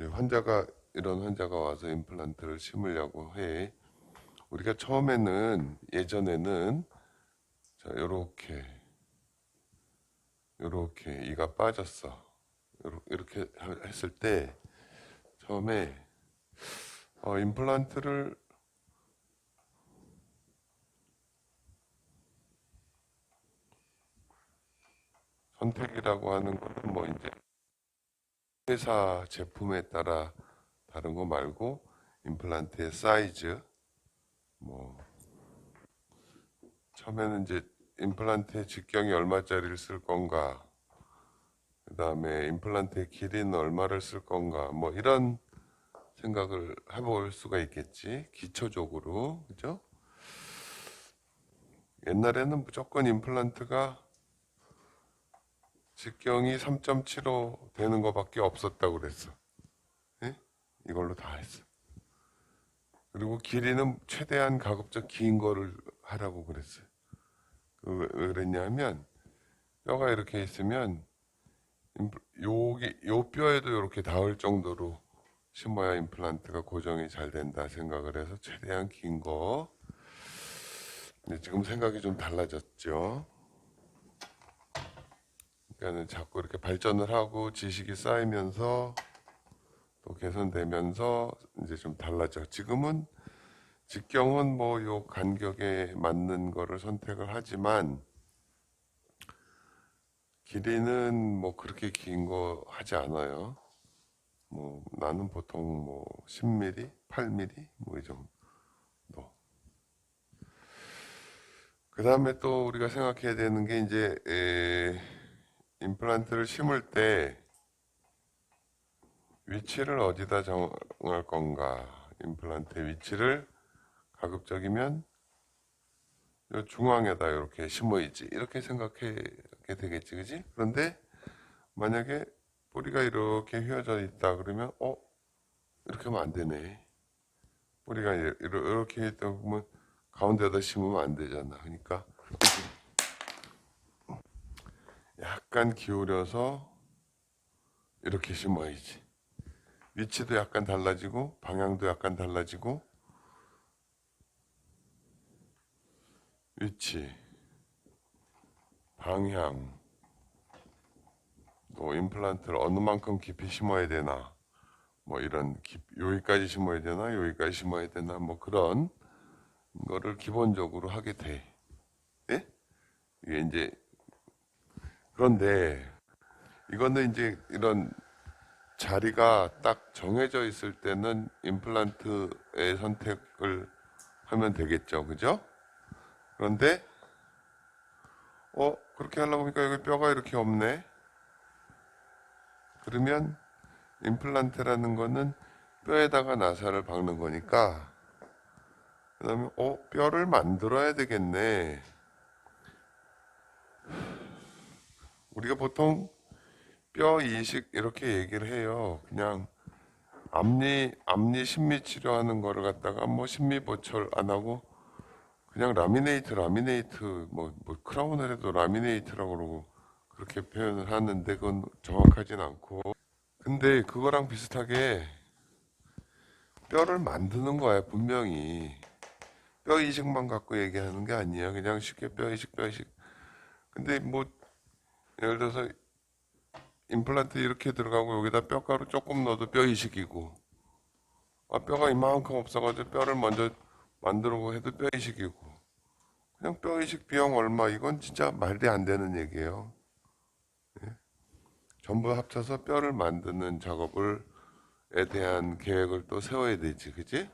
이제 이런 환자가 와서 임플란트를 심으려고 해. 우리가 처음에는, 예전에는, 자, 요렇게 이가 빠졌어. 이렇게 했을 때, 처음에, 임플란트를 선택이라고 하는 거는 뭐 이제 회사 제품에 따라 다른 거 말고, 임플란트의 사이즈, 뭐, 처음에는 이제 임플란트의 직경이 얼마짜리를 쓸 건가, 그 다음에 임플란트의 길이는 얼마를 쓸 건가, 뭐 이런 생각을 해볼 수가 있겠지. 기초적으로. 그죠? 옛날에는 무조건 임플란트가 직경이 3.75 되는 것밖에 없었다고 그랬어. 예? 이걸로 다 했어. 그리고 길이는 최대한 가급적 긴 거를 하라고 그랬어요. 왜 그랬냐면 뼈가 이렇게 있으면 요 뼈에도 이렇게 닿을 정도로 심어야 임플란트가 고정이 잘 된다 생각을 해서 최대한 긴 거. 근데 지금 생각이 좀 달라졌죠. 그러니까 자꾸 이렇게 발전을 하고 지식이 쌓이면서 또 개선되면서 이제 좀 달라져. 지금은 직경은 뭐 요 간격에 맞는 거를 선택을 하지만 길이는 뭐 그렇게 긴 거 하지 않아요. 뭐 나는 보통 뭐 10mm, 8mm 뭐 이 정도. 그 다음에 또 우리가 생각해야 되는 게 이제 임플란트를 심을 때 위치를 어디다 정할 건가. 임플란트의 위치를 가급적이면 요 중앙에다 이렇게 심어야지. 이렇게 생각하게 되겠지, 그지? 그런데 만약에 뿌리가 이렇게 휘어져 있다 그러면 이렇게 하면 안 되네. 뿌리가 이렇게 있다 보면 가운데다 심으면 안 되잖아. 그러니까 약간 기울여서 이렇게 심어야지. 위치도 약간 달라지고 방향도 약간 달라지고 위치, 방향, 또 임플란트를 어느 만큼 깊이 심어야 되나, 뭐 이런 여기까지 심어야 되나, 여기까지 심어야 되나, 뭐 그런 거를 기본적으로 하게 돼. 예? 이게 이제 그런데 이거는 이제 이런 자리가 딱 정해져 있을 때는 임플란트의 선택을 하면 되겠죠, 그죠? 그런데 그렇게 하려고 보니까 여기 뼈가 이렇게 없네. 그러면 임플란트라는 거는 뼈에다가 나사를 박는 거니까 그 다음에 뼈를 만들어야 되겠네. 우리가 보통 뼈 이식 이렇게 얘기를 해요. 그냥 앞니 심미 치료하는 거를 갖다가 뭐 심미 보철 안 하고 그냥 라미네이트 뭐 크라운을 해도 라미네이트라고 그러고 그렇게 표현을 하는데 그건 정확하진 않고 근데 그거랑 비슷하게 뼈를 만드는 거야 분명히. 뼈 이식만 갖고 얘기하는 게 아니야. 그냥 쉽게 뼈 이식. 근데 뭐 예를 들어서 임플란트 이렇게 들어가고 여기다 뼈가루 조금 넣어도 뼈 이식이고 뼈가 이만큼 없어가지고 뼈를 먼저 만들고 해도 뼈 이식이고 그냥 뼈 이식 비용 얼마 이건 진짜 말이 안 되는 얘기예요. 전부 합쳐서 뼈를 만드는 작업을에 대한 계획을 또 세워야 되지, 그지?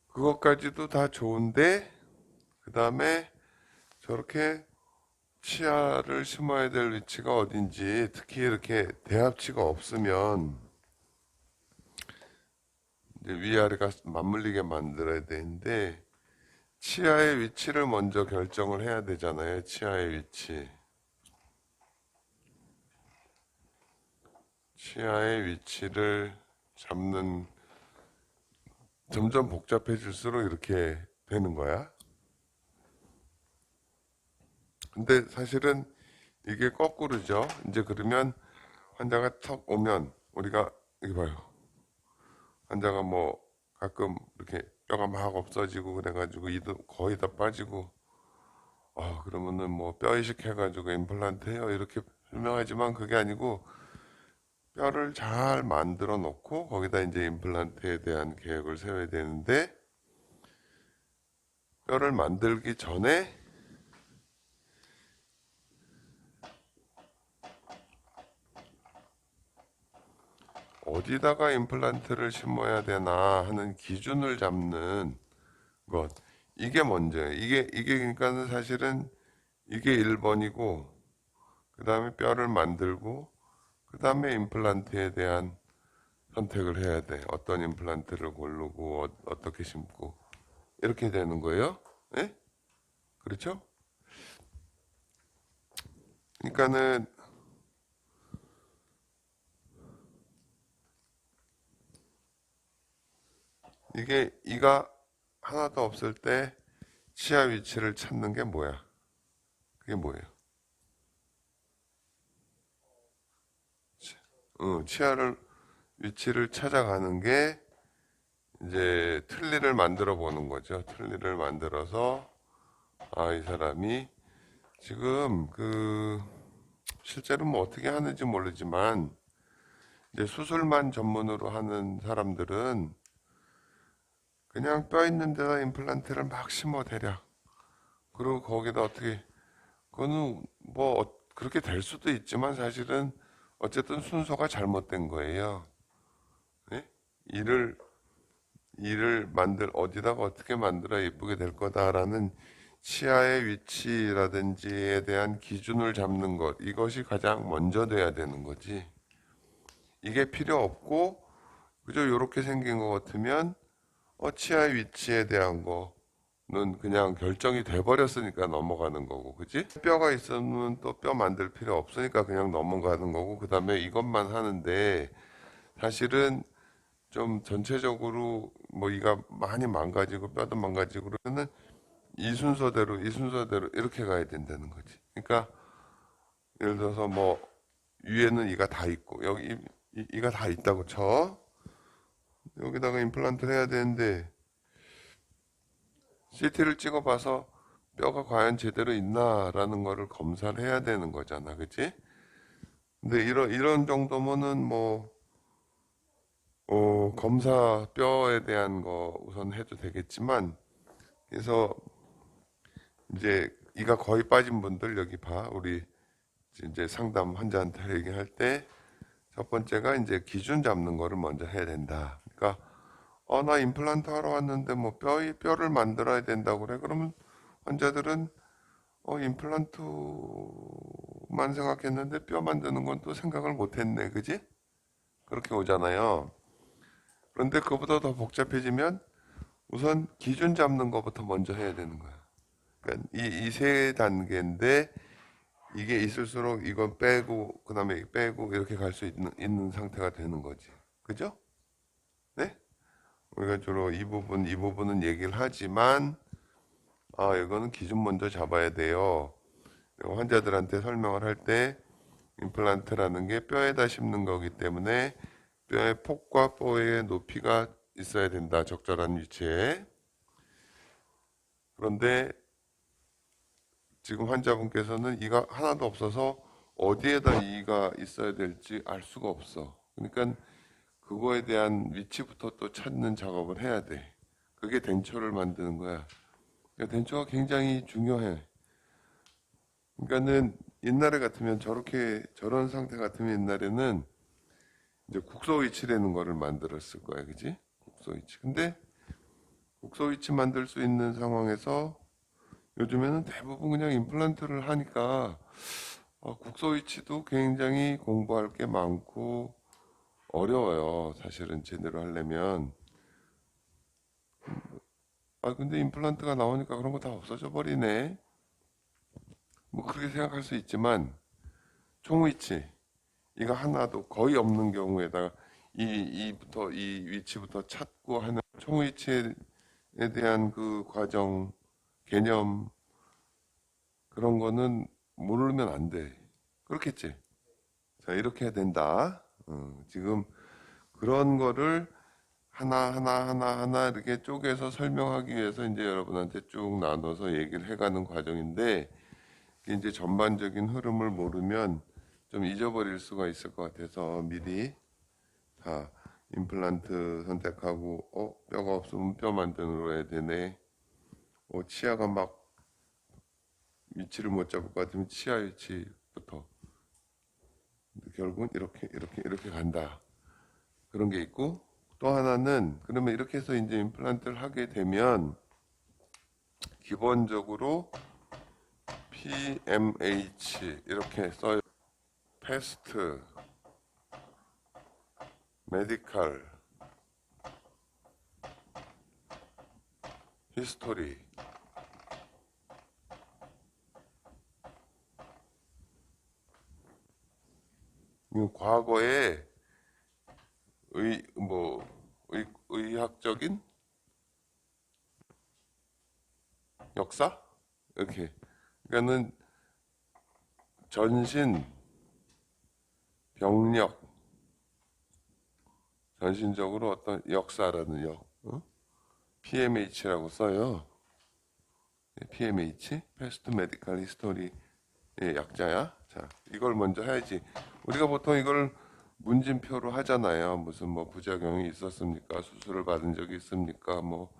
그것까지도 다 좋은데 그 다음에 저렇게 치아를 심어야 될 위치가 어딘지 특히 이렇게 대합치가 없으면 이제 위아래가 맞물리게 만들어야 되는데 치아의 위치를 먼저 결정을 해야 되잖아요. 치아의 위치. 치아의 위치를 잡는 점점 복잡해질수록 이렇게 되는 거야. 근데 사실은 이게 거꾸로죠. 이제 그러면 환자가 턱 오면 우리가 여기 봐요. 환자가 뭐 가끔 이렇게 뼈가 막 없어지고 그래가지고 이도 거의 다 빠지고 그러면은 뭐 뼈 이식해가지고 임플란트 해요 이렇게 설명하지만 그게 아니고 뼈를 잘 만들어 놓고 거기다 이제 임플란트에 대한 계획을 세워야 되는데 뼈를 만들기 전에 어디다가 임플란트를 심어야 되나 하는 기준을 잡는 것. 이게 먼저예요. 이게 그러니까는 사실은 이게 1번이고, 그 다음에 뼈를 만들고, 그 다음에 임플란트에 대한 선택을 해야 돼. 어떤 임플란트를 고르고, 어떻게 심고. 이렇게 되는 거예요. 예? 그렇죠? 그러니까는 이게 이가 하나도 없을 때 치아 위치를 찾는 게 뭐야? 그게 뭐예요? 치아를 위치를 찾아가는 게 이제 틀니를 만들어 보는 거죠. 틀니를 만들어서 이 사람이 지금 실제로 뭐 어떻게 하는지 모르지만 이제 수술만 전문으로 하는 사람들은 그냥 뼈 있는 데다 임플란트를 막 심어 대략. 그리고 거기다 어떻게 그거는 뭐 그렇게 될 수도 있지만 사실은 어쨌든 순서가 잘못된 거예요. 네? 이를 어디다가 어떻게 만들어 예쁘게 될 거다라는 치아의 위치라든지에 대한 기준을 잡는 것, 이것이 가장 먼저 돼야 되는 거지. 이게 필요 없고, 그저 이렇게 생긴 것 같으면, 치아의 위치에 대한 거는 그냥 결정이 돼 버렸으니까 넘어가는 거고, 그지? 뼈가 있으면 또 뼈 만들 필요 없으니까 그냥 넘어가는 거고, 그 다음에 이것만 하는데, 사실은 좀 전체적으로 뭐 이가 많이 망가지고 뼈도 망가지고 그러면은 이 순서대로 이렇게 가야 된다는 거지. 그러니까 예를 들어서 뭐 위에는 이가 다 있고 여기 이가 다 있다고 쳐. 여기다가 임플란트를 해야 되는데 CT를 찍어봐서 뼈가 과연 제대로 있나라는 거를 검사를 해야 되는 거잖아, 그치? 근데 이런 정도면은 뭐 검사 뼈에 대한 거 우선 해도 되겠지만 그래서 이제 이가 거의 빠진 분들 여기 봐. 우리 이제 상담 환자한테 얘기할 때 첫 번째가 이제 기준 잡는 거를 먼저 해야 된다. 그러니까 나 임플란트 하러 왔는데 뭐 뼈를 만들어야 된다고 그래. 그러면 환자들은 임플란트만 생각했는데 뼈 만드는 건 또 생각을 못 했네. 그지? 그렇게 오잖아요. 그런데 그보다 더 복잡해지면 우선 기준 잡는 것부터 먼저 해야 되는 거야. 그러니까 이 세 단계인데 이게 있을수록 이건 빼고 그다음에 빼고 이렇게 갈 수 있는 상태가 되는 거지. 그죠? 네? 우리가 주로 이 부분은 얘기를 하지만 이거는 기준 먼저 잡아야 돼요. 환자들한테 설명을 할 때 임플란트라는 게 뼈에다 심는 거기 때문에 뼈의 폭과 뼈의 높이가 있어야 된다. 적절한 위치에. 그런데 지금 환자분께서는 이가 하나도 없어서 어디에다 이가 있어야 될지 알 수가 없어. 그러니까 그거에 대한 위치부터 또 찾는 작업을 해야 돼. 그게 덴처를 만드는 거야. 그러니까 덴처가 굉장히 중요해. 그러니까는 옛날에 같으면 저런 상태 같으면 옛날에는 이제 국소 위치라는 거를 만들었을 거야. 그지? 국소 위치. 근데 국소 위치 만들 수 있는 상황에서 요즘에는 대부분 그냥 임플란트를 하니까 국소 위치도 굉장히 공부할 게 많고 어려워요. 사실은 제대로 하려면. 근데 임플란트가 나오니까 그런 거 다 없어져 버리네. 뭐 그렇게 생각할 수 있지만 총 위치 이거 하나도 거의 없는 경우에다가 이 위치부터 찾고 하는 총 위치에 대한 그 과정 개념 그런 거는 모르면 안 돼. 그렇겠지? 자, 이렇게 해야 된다. 지금 그런 거를 하나 이렇게 쪼개서 설명하기 위해서 이제 여러분한테 쭉 나눠서 얘기를 해가는 과정인데, 이게 이제 전반적인 흐름을 모르면 좀 잊어버릴 수가 있을 것 같아서 미리 다 임플란트 선택하고, 뼈가 없으면 뼈 만들어 야 되네. 치아가 막 위치를 못 잡을 것 같으면 치아 위치부터. 결국은 이렇게 간다. 그런 게 있고, 또 하나는 그러면 이렇게 해서 이제 임플란트를 하게 되면 기본적으로 PMH 이렇게 써요. 패스트, 메디컬, 히스토리. 과거에 의학적인 역사? 이렇게. 그러니까는 전신, 병력, 전신적으로 어떤 역사라는 PMH라고 써요. PMH, Past Medical History의 약자야. 자, 이걸 먼저 해야지. 우리가 보통 이걸 문진표로 하잖아요. 무슨 뭐 부작용이 있었습니까? 수술을 받은 적이 있습니까? 뭐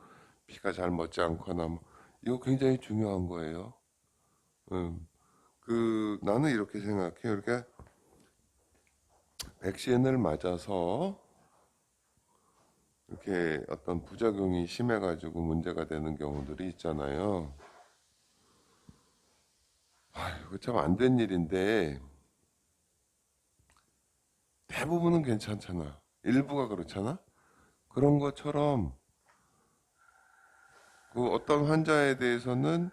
피가 잘 멎지 않거나 뭐 이거 굉장히 중요한 거예요. 나는 이렇게 생각해요. 그러니까 백신을 맞아서 이렇게 어떤 부작용이 심해가지고 문제가 되는 경우들이 있잖아요. 이거 참 안 된 일인데 대부분은 괜찮잖아. 일부가 그렇잖아. 그런 것처럼 그 어떤 환자에 대해서는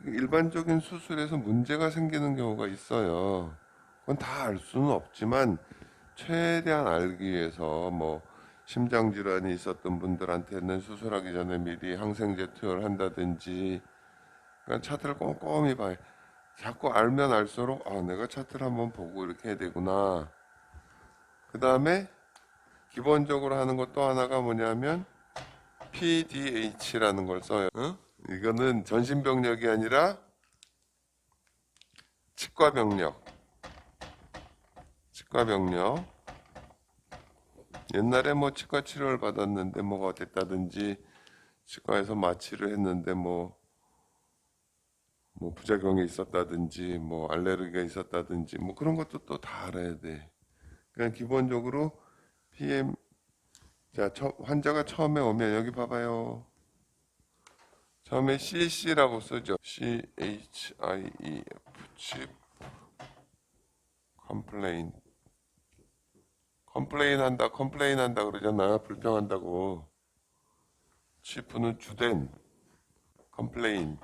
일반적인 수술에서 문제가 생기는 경우가 있어요. 그건 다 알 수는 없지만 최대한 알기 위해서 뭐 심장 질환이 있었던 분들한테는 수술하기 전에 미리 항생제 투여를 한다든지, 그러니까 차트를 꼼꼼히 봐요. 자꾸 알면 알수록 내가 차트를 한번 보고 이렇게 해야 되구나. 그 다음에 기본적으로 하는 것 또 하나가 뭐냐면 PDH라는 걸 써요. 이거는 전신병력이 아니라 치과병력. 치과병력. 옛날에 뭐 치과 치료를 받았는데 뭐가 됐다든지, 치과에서 마취를 했는데 뭐 부작용이 있었다든지, 뭐 알레르기가 있었다든지, 뭐 그런 것도 또 다 알아야 돼. 그냥 기본적으로 PM, 자, 환자가 처음에 오면 여기 봐봐요. 처음에 CC라고 쓰죠. CHIEF, 칩, 컴플레인 한다 그러잖아. 불평한다고. 치프는 주된, 컴플레인.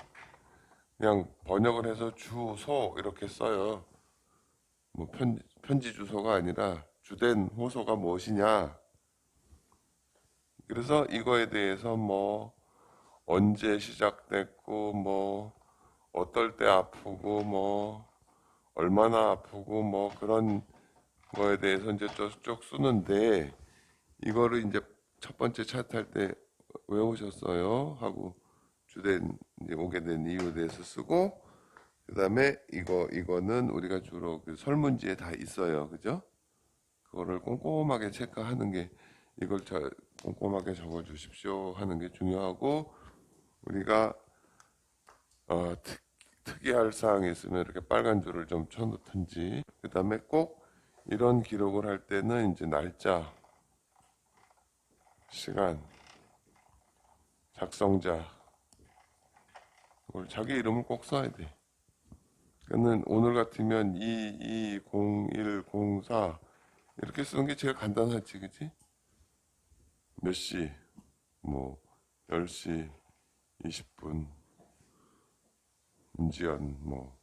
그냥 번역을 해서 주소 이렇게 써요. 뭐 편지 주소가 아니라 주된 호소가 무엇이냐. 그래서 이거에 대해서 뭐 언제 시작됐고 뭐 어떨 때 아프고 뭐 얼마나 아프고 뭐 그런 거에 대해서 이제 쭉 쓰는데, 이거를 이제 첫 번째 차트 할 때 외우셨어요 하고 주된 이제 오게 된 이유에 대해서 쓰고, 그 다음에 이거는 우리가 주로 그 설문지에 다 있어요. 그죠? 그거를 꼼꼼하게 체크하는 게, 이걸 꼼꼼하게 적어 주십시오 하는 게 중요하고, 우리가 특이할 사항이 있으면 이렇게 빨간 줄을 좀 쳐놓든지, 그 다음에 꼭 이런 기록을 할 때는 이제 날짜, 시간, 작성자, 그걸 자기 이름을 꼭 써야 돼. 그는 오늘 같으면 220104 이렇게 쓰는 게 제일 간단하지, 그치? 몇 시, 뭐 10시 20분, 임지연, 뭐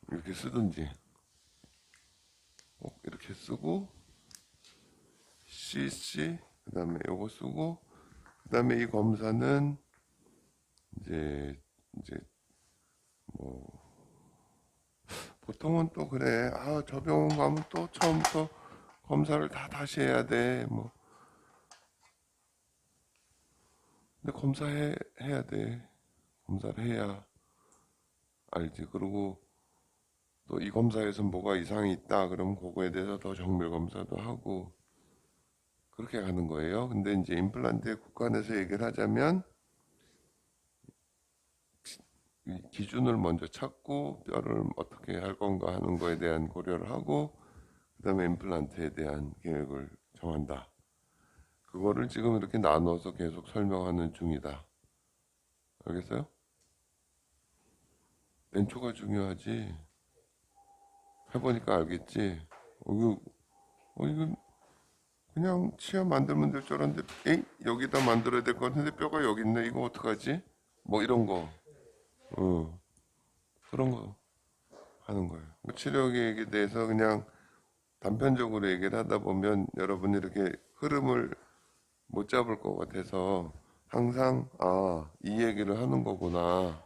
이렇게 쓰든지 꼭 이렇게 쓰고, CC, 그 다음에 요거 쓰고, 그 다음에 이 검사는 이제 뭐 보통은 또 그래. 아, 저 병원 가면 또 처음부터 검사를 다 다시 해야 돼. 뭐. 근데 해야 돼. 검사를 해야 알지. 그리고 또 이 검사에서 뭐가 이상이 있다. 그러면 그거에 대해서 더 정밀 검사도 하고 그렇게 가는 거예요. 근데 이제 임플란트에 국한해서 얘기를 하자면 이 기준을 먼저 찾고 뼈를 어떻게 할 건가 하는 거에 대한 고려를 하고 그다음에 임플란트에 대한 계획을 정한다. 그거를 지금 이렇게 나눠서 계속 설명하는 중이다. 알겠어요? 왼초가 중요하지. 해보니까 알겠지. 이거 그냥 치아 만들면 될 줄 알았는데, 에이, 여기다 만들어야 될 것 같은데 뼈가 여기 있네. 이거 어떡하지? 뭐 이런 거. 그런 거 하는 거예요. 뭐 치료 계획에 대해서 그냥 단편적으로 얘기를 하다 보면 여러분이 이렇게 흐름을 못 잡을 것 같아서 항상, 아, 이 얘기를 하는 거구나.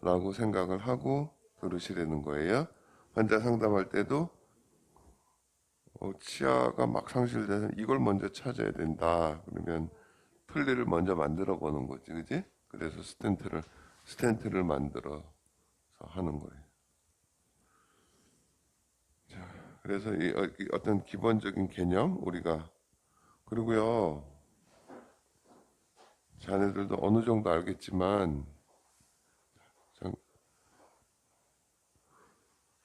라고 생각을 하고 들으시려는 거예요. 환자 상담할 때도 치아가 막 상실돼서 이걸 먼저 찾아야 된다. 그러면 플리를 먼저 만들어 보는 거지, 그지? 그래서 스텐트를 만들어서 하는 거예요. 자, 그래서 이 어떤 기본적인 개념 우리가 그리고요, 자네들도 어느 정도 알겠지만, 참,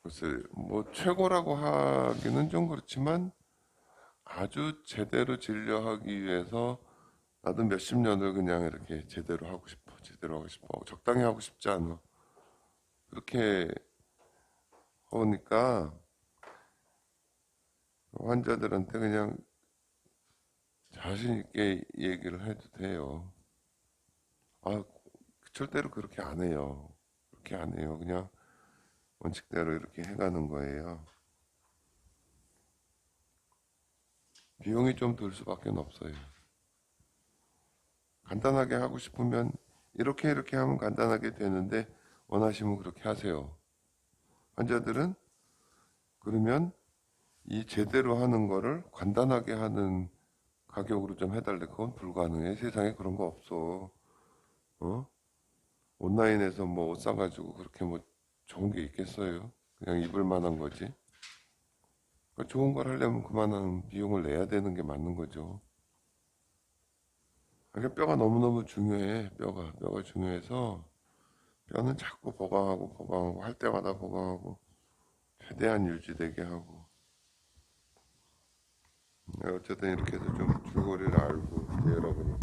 글쎄, 뭐 최고라고 하기는 좀 그렇지만 아주 제대로 진료하기 위해서 나도 몇십 년을 그냥 이렇게 제대로 하고 싶어, 제대로 하고 싶어, 적당히 하고 싶지 않아. 그렇게 하니까 환자들한테 그냥 자신 있게 얘기를 해도 돼요. 아, 절대로 그렇게 안 해요. 그렇게 안 해요. 그냥 원칙대로 이렇게 해가는 거예요. 비용이 좀 들 수밖에 없어요. 간단하게 하고 싶으면 이렇게 하면 간단하게 되는데 원하시면 그렇게 하세요. 환자들은 그러면 이 제대로 하는 거를 간단하게 하는 가격으로 좀 해달래. 그건 불가능해. 세상에 그런 거 없어. 어? 온라인에서 뭐 옷 사가지고 그렇게 뭐 좋은 게 있겠어요? 그냥 입을 만한 거지. 그러니까 좋은 걸 하려면 그만한 비용을 내야 되는 게 맞는 거죠. 그러니까 뼈가 너무너무 중요해. 뼈가 중요해서 뼈는 자꾸 보강하고 할 때마다 보강하고 최대한 유지되게 하고. 어쨌든 이렇게 해서 좀 줄거리를 알고 이제 여러분이